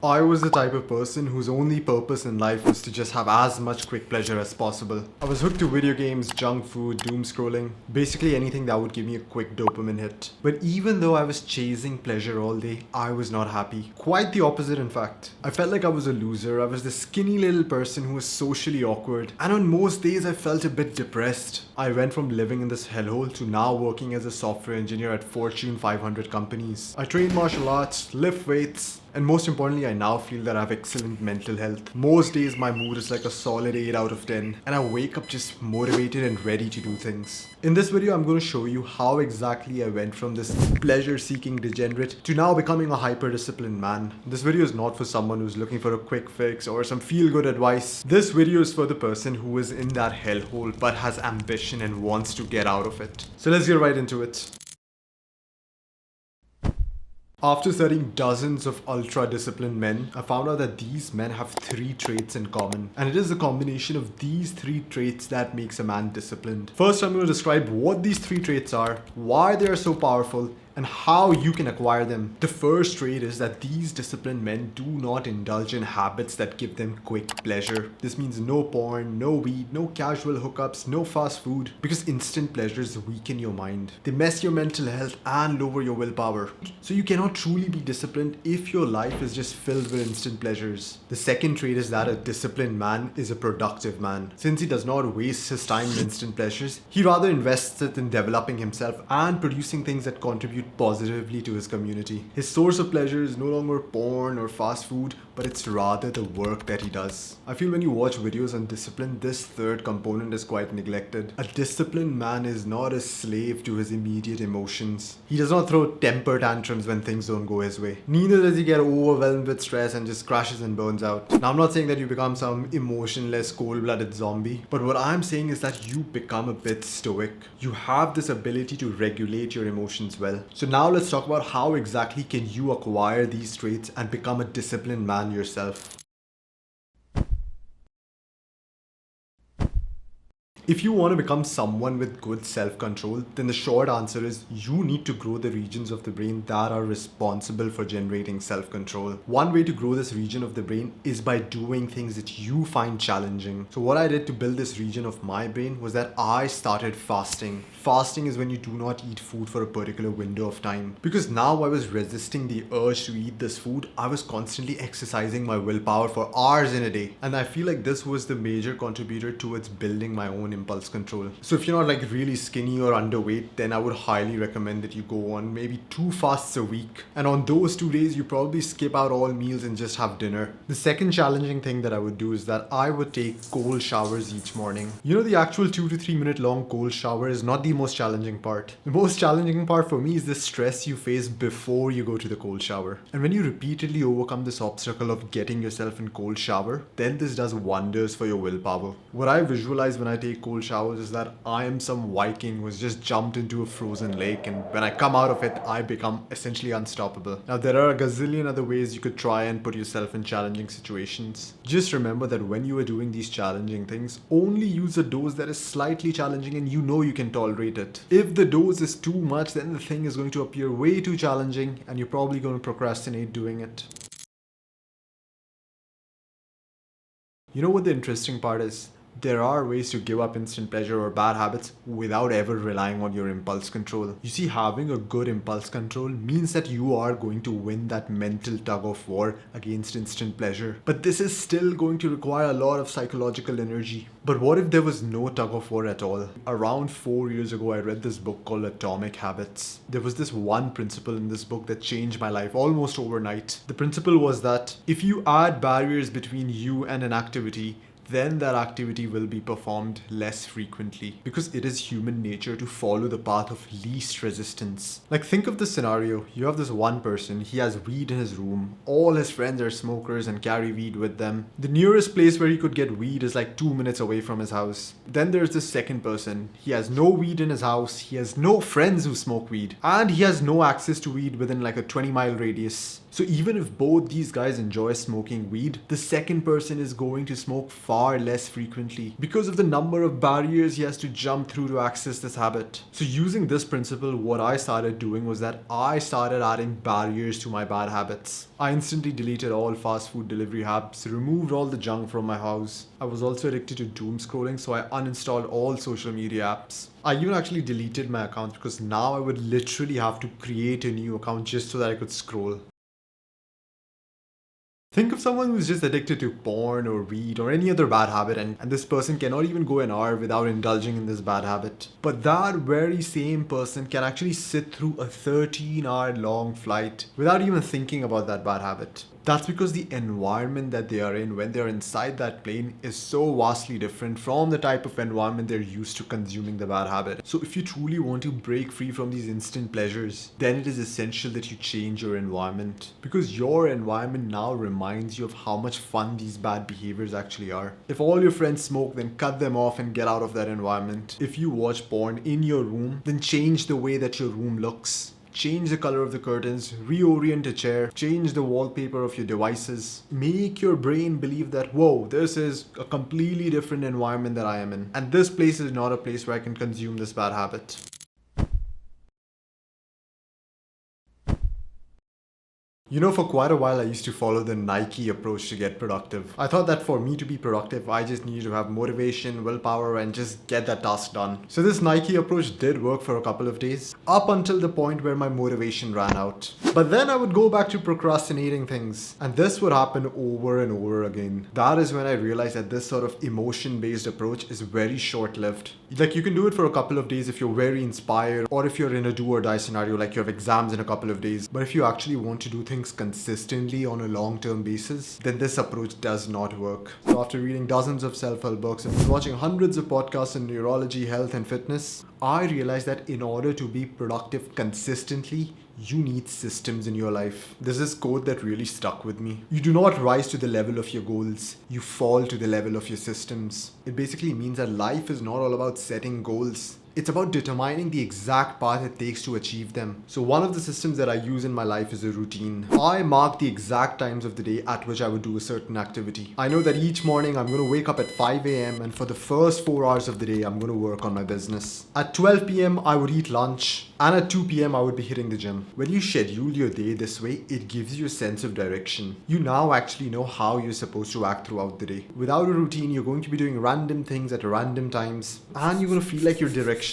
I was the type of person whose only purpose in life was to just have as much quick pleasure as possible. I was hooked to video games, junk food, doom scrolling, basically anything that would give me a quick dopamine hit. But even though I was chasing pleasure all day, I was not happy. Quite the opposite, in fact. I felt like I was a loser. I was the skinny little person who was socially awkward. And on most days, I felt a bit depressed. I went from living in this hellhole to now working as a software engineer at Fortune 500 companies. I train martial arts, lift weights, and most importantly, I now feel that I have excellent mental health. Most days my mood is like a solid 8 out of 10 and I wake up just motivated and ready to do things. In this video, I'm going to show you how exactly I went from this pleasure-seeking degenerate to now becoming a hyper-disciplined man. This video is not for someone who's looking for a quick fix or some feel-good advice. This video is for the person who is in that hellhole but has ambition and wants to get out of it. So let's get right into it. After studying dozens of ultra-disciplined men, I found out that these men have 3 traits in common. And it is the combination of these 3 traits that makes a man disciplined. First, I'm going to describe what these 3 traits are, why they are so powerful, and how you can acquire them. The first trait is that these disciplined men do not indulge in habits that give them quick pleasure. This means no porn, no weed, no casual hookups, no fast food, because instant pleasures weaken your mind. They mess your mental health and lower your willpower. So you cannot truly be disciplined if your life is just filled with instant pleasures. The second trait is that a disciplined man is a productive man. Since he does not waste his time in instant pleasures, he rather invests it in developing himself and producing things that contribute positively to his community. His source of pleasure is no longer porn or fast food, but it's rather the work that he does. I feel when you watch videos on discipline, this third component is quite neglected. A disciplined man is not a slave to his immediate emotions. He does not throw temper tantrums when things don't go his way. Neither does he get overwhelmed with stress and just crashes and burns out. Now, I'm not saying that you become some emotionless, cold-blooded zombie, but what I'm saying is that you become a bit stoic. You have this ability to regulate your emotions well. So now let's talk about how exactly can you acquire these traits and become a disciplined man yourself. If you want to become someone with good self-control, then the short answer is you need to grow the regions of the brain that are responsible for generating self-control. One way to grow this region of the brain is by doing things that you find challenging. So what I did to build this region of my brain was that I started fasting. Fasting is when you do not eat food for a particular window of time. Because now I was resisting the urge to eat this food, I was constantly exercising my willpower for hours in a day. And I feel like this was the major contributor towards building my own impulse control. So if you're not like really skinny or underweight, then I would highly recommend that you go on maybe 2 fasts a week. And on those 2 days, you probably skip out all meals and just have dinner. The second challenging thing that I would do is that I would take cold showers each morning. You know, the actual 2 to 3 minute long cold shower is not the most challenging part. The most challenging part for me is the stress you face before you go to the cold shower. And when you repeatedly overcome this obstacle of getting yourself in cold shower, then this does wonders for your willpower. What I visualize when I take cold showers is that I am some Viking who's just jumped into a frozen lake, and when I come out of it, I become essentially unstoppable. Now, there are a gazillion other ways you could try and put yourself in challenging situations. Just remember that when you are doing these challenging things, only use a dose that is slightly challenging and you know you can tolerate it. If the dose is too much, then the thing is going to appear way too challenging and you're probably going to procrastinate doing it. You know what the interesting part is? There are ways to give up instant pleasure or bad habits without ever relying on your impulse control. You see, having a good impulse control means that you are going to win that mental tug of war against instant pleasure. But this is still going to require a lot of psychological energy. But what if there was no tug of war at all? Around 4 years ago, I read this book called Atomic Habits. There was this one principle in this book that changed my life almost overnight. The principle was that if you add barriers between you and an activity, then that activity will be performed less frequently, because it is human nature to follow the path of least resistance. Like, think of this scenario. You have this one person, he has weed in his room, all his friends are smokers and carry weed with them. The nearest place where he could get weed is like 2 minutes away from his house. Then there's this second person. He has no weed in his house, he has no friends who smoke weed, and he has no access to weed within like a 20-mile radius. So even if both these guys enjoy smoking weed, the second person is going to smoke far less frequently because of the number of barriers he has to jump through to access this habit. So using this principle, what I started doing was that I started adding barriers to my bad habits. I instantly deleted all fast food delivery apps, removed all the junk from my house. I was also addicted to doom scrolling, so I uninstalled all social media apps. I even actually deleted my account because now I would literally have to create a new account just so that I could scroll. Think of someone who's just addicted to porn or weed or any other bad habit, and this person cannot even go an hour without indulging in this bad habit. But that very same person can actually sit through a 13-hour long flight without even thinking about that bad habit. That's because the environment that they are in when they're inside that plane is so vastly different from the type of environment they're used to consuming the bad habit. So if you truly want to break free from these instant pleasures, then it is essential that you change your environment, because your environment now reminds you of how much fun these bad behaviors actually are. If all your friends smoke, then cut them off and get out of that environment. If you watch porn in your room, then change the way that your room looks. Change the color of the curtains, reorient a chair, change the wallpaper of your devices. Make your brain believe that, whoa, this is a completely different environment that I am in. And this place is not a place where I can consume this bad habit. You know, for quite a while I used to follow the Nike approach to get productive. I thought that for me to be productive, I just needed to have motivation, willpower, and just get that task done. So this Nike approach did work for a couple of days, up until the point where my motivation ran out. But then I would go back to procrastinating things, and this would happen over and over again. That is when I realized that this sort of emotion-based approach is very short-lived. Like, you can do it for a couple of days if you're very inspired, or if you're in a do or die scenario, like you have exams in a couple of days. But if you actually want to do things consistently on a long-term basis, then this approach does not work. So after reading dozens of self-help books and watching hundreds of podcasts on neurology, health, and fitness, I realized that in order to be productive consistently, you need systems in your life. There's this quote that really stuck with me. You do not rise to the level of your goals, you fall to the level of your systems. It basically means that life is not all about setting goals. It's about determining the exact path it takes to achieve them. So one of the systems that I use in my life is a routine. I mark the exact times of the day at which I would do a certain activity. I know that each morning I'm going to wake up at 5 a.m. and for the first 4 hours of the day, I'm going to work on my business. At 12 p.m. I would eat lunch, and at 2 p.m. I would be hitting the gym. When you schedule your day this way, it gives you a sense of direction. You now actually know how you're supposed to act throughout the day. Without a routine, you're going to be doing random things at random times, and you're going to feel like you're directionless.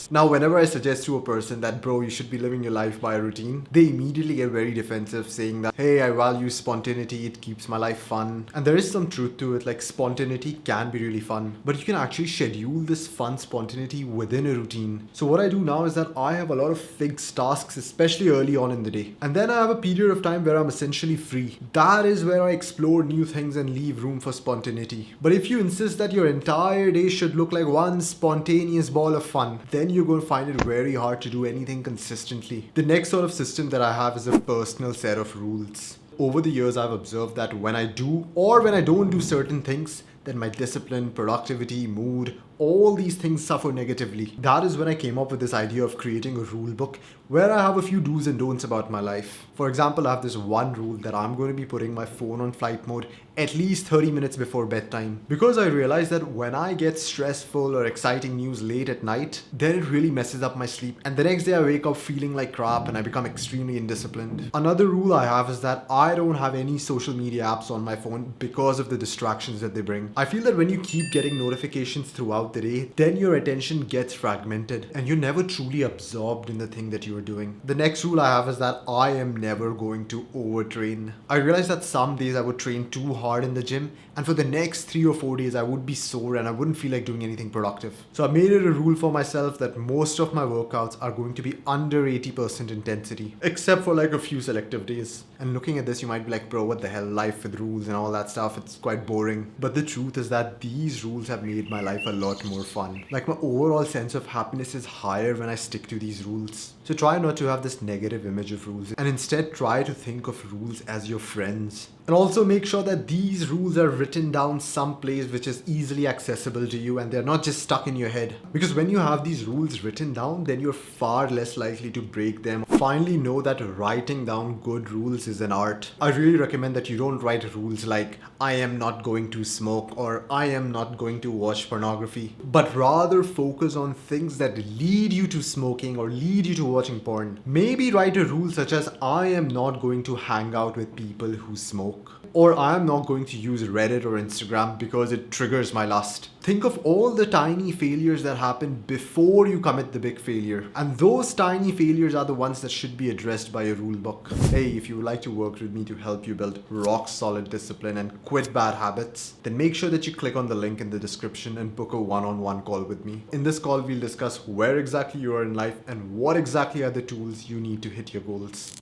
Now, whenever I suggest to a person that, bro, you should be living your life by a routine, they immediately get very defensive, saying that, hey, I value spontaneity, it keeps my life fun. And there is some truth to it, like spontaneity can be really fun, but you can actually schedule this fun spontaneity within a routine. So what I do now is that I have a lot of fixed tasks, especially early on in the day. And then I have a period of time where I'm essentially free. That is where I explore new things and leave room for spontaneity. But if you insist that your entire day should look like one spontaneous ball of fun, then you're going to find it very hard to do anything consistently. The next sort of system that I have is a personal set of rules. Over the years, I've observed that when I do or when I don't do certain things, then my discipline, productivity, mood, all these things suffer negatively. That is when I came up with this idea of creating a rule book where I have a few do's and don'ts about my life. For example, I have this one rule that I'm going to be putting my phone on flight mode at least 30 minutes before bedtime. Because I realized that when I get stressful or exciting news late at night, then it really messes up my sleep. And the next day I wake up feeling like crap and I become extremely indisciplined. Another rule I have is that I don't have any social media apps on my phone because of the distractions that they bring. I feel that when you keep getting notifications throughout the day, then your attention gets fragmented and you're never truly absorbed in the thing that you are doing. The next rule I have is that I am never going to overtrain. I realized that some days I would train too hard in the gym, and for the next 3 or 4 days I would be sore and I wouldn't feel like doing anything productive. So I made it a rule for myself that most of my workouts are going to be under 80% intensity, except for like a few selective days. And looking at this, you might be like, bro, what the hell, life with rules and all that stuff, it's quite boring. But the truth truth is that these rules have made my life a lot more fun. Like, my overall sense of happiness is higher when I stick to these rules. So try not to have this negative image of rules and instead try to think of rules as your friends. And also make sure that these rules are written down someplace which is easily accessible to you and they're not just stuck in your head. Because when you have these rules written down, then you're far less likely to break them. Finally, know that writing down good rules is an art. I really recommend that you don't write rules like, I am not going to smoke or I am not going to watch pornography, but rather focus on things that lead you to smoking or lead you to watching porn. Maybe write a rule such as, I am not going to hang out with people who smoke. Or I am not going to use Reddit or Instagram because it triggers my lust. Think of all the tiny failures that happen before you commit the big failure. And those tiny failures are the ones that should be addressed by a rule book. Hey, if you would like to work with me to help you build rock solid discipline and quit bad habits, then make sure that you click on the link in the description and book a one-on-one call with me. In this call, we'll discuss where exactly you are in life and what exactly are the tools you need to hit your goals.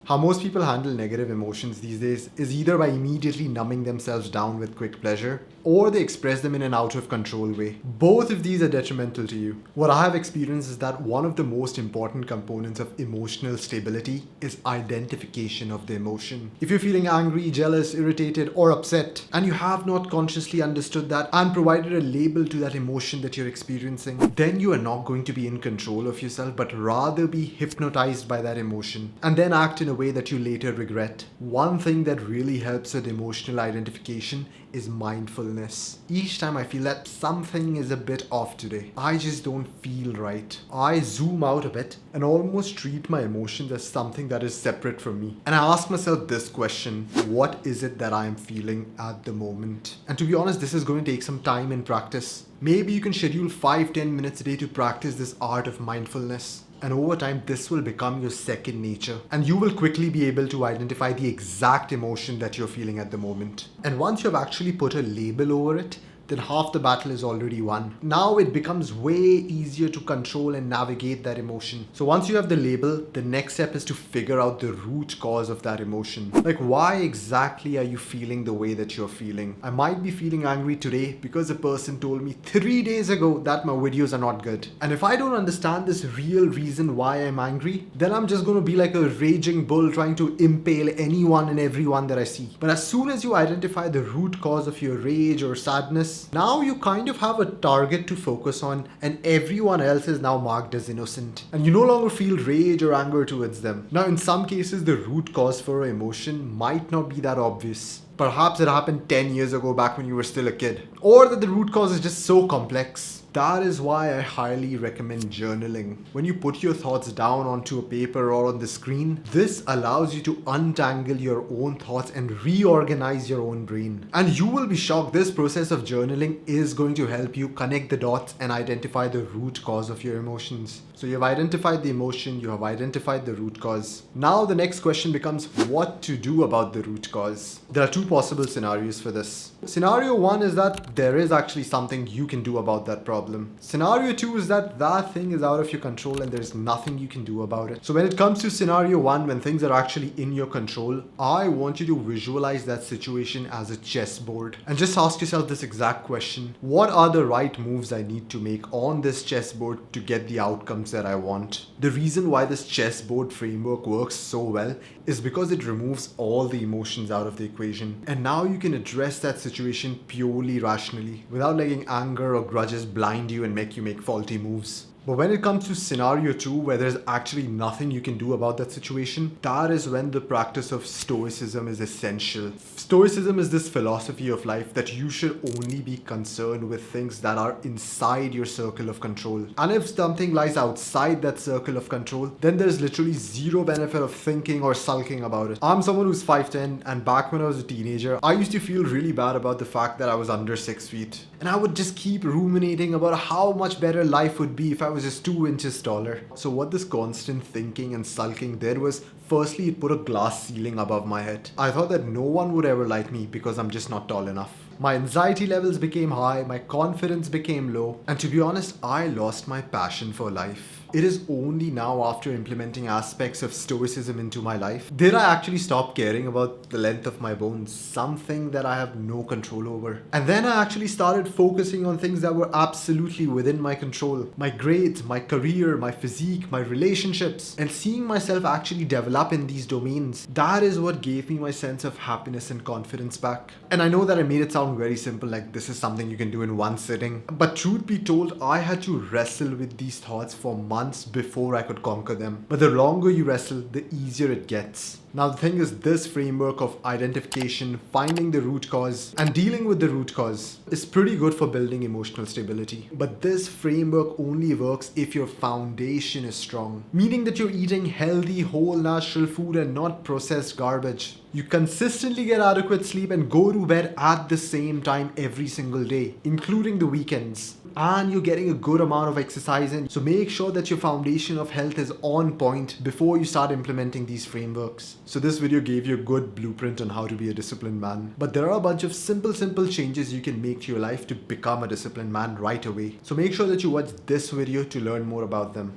How most people handle negative emotions these days is either by immediately numbing themselves down with quick pleasure, or they express them in an out of control way. Both of these are detrimental to you. What I have experienced is that one of the most important components of emotional stability is identification of the emotion. If you're feeling angry, jealous, irritated, or upset, and you have not consciously understood that and provided a label to that emotion that you're experiencing, then you are not going to be in control of yourself, but rather be hypnotized by that emotion and then act in a way that you later regret. One thing that really helps with emotional identification is mindfulness. Each time I feel that something is a bit off today, I just don't feel right, I zoom out a bit and almost treat my emotions as something that is separate from me. And I ask myself this question: what is it that I am feeling at the moment? And to be honest, this is going to take some time and practice. Maybe you can schedule 5-10 minutes a day to practice this art of mindfulness. And over time, this will become your second nature. And you will quickly be able to identify the exact emotion that you're feeling at the moment. And once you've actually put a label over it, then half the battle is already won. Now it becomes way easier to control and navigate that emotion. So once you have the label, the next step is to figure out the root cause of that emotion. Like, why exactly are you feeling the way that you're feeling? I might be feeling angry today because a person told me 3 days ago that my videos are not good. And if I don't understand this real reason why I'm angry, then I'm just going to be like a raging bull trying to impale anyone and everyone that I see. But as soon as you identify the root cause of your rage or sadness, now you kind of have a target to focus on, and everyone else is now marked as innocent. And you no longer feel rage or anger towards them. Now, in some cases, the root cause for an emotion might not be that obvious. Perhaps it happened 10 years ago back when you were still a kid. Or that the root cause is just so complex. That is why I highly recommend journaling. When you put your thoughts down onto a paper or on the screen, this allows you to untangle your own thoughts and reorganize your own brain. And you will be shocked, this process of journaling is going to help you connect the dots and identify the root cause of your emotions. So you have identified the emotion, you have identified the root cause. Now the next question becomes what to do about the root cause. There are two possible scenarios for this. Scenario one is that there is actually something you can do about that problem. Scenario two is that that thing is out of your control and there's nothing you can do about it. So when it comes to scenario one, when things are actually in your control, I want you to visualize that situation as a chessboard and just ask yourself this exact question: what are the right moves I need to make on this chessboard to get the outcomes that I want? The reason why this chessboard framework works so well is because it removes all the emotions out of the equation. And now you can address that situation purely rationally without letting anger or grudges blind you and make you make faulty moves. But when it comes to scenario two, where there's actually nothing you can do about that situation, that is when the practice of stoicism is essential. Stoicism is this philosophy of life that you should only be concerned with things that are inside your circle of control. And if something lies outside that circle of control, then there's literally zero benefit of thinking or sulking about it. I'm someone who's 5'10", and back when I was a teenager, I used to feel really bad about the fact that I was under 6 feet. And I would just keep ruminating about how much better life would be if I was just 2 inches taller. So what this constant thinking and sulking did was, firstly, it put a glass ceiling above my head. I thought that no one would ever like me because I'm just not tall enough. My anxiety levels became high, my confidence became low, and to be honest, I lost my passion for life. It is only now after implementing aspects of stoicism into my life did I actually stop caring about the length of my bones, something that I have no control over. And then I actually started focusing on things that were absolutely within my control. My grades, my career, my physique, my relationships, and seeing myself actually develop in these domains. That is what gave me my sense of happiness and confidence back. And I know that I made it sound very simple, like this is something you can do in one sitting. But truth be told, I had to wrestle with these thoughts for months before I could conquer them. But the longer you wrestle, the easier it gets. Now the thing is, this framework of identification, finding the root cause, and dealing with the root cause is pretty good for building emotional stability. But this framework only works if your foundation is strong, meaning that you're eating healthy, whole, natural food and not processed garbage. You consistently get adequate sleep and go to bed at the same time every single day, including the weekends. And you're getting a good amount of exercise in. So make sure that your foundation of health is on point before you start implementing these frameworks. So this video gave you a good blueprint on how to be a disciplined man. But there are a bunch of simple changes you can make to your life to become a disciplined man right away. So make sure that you watch this video to learn more about them.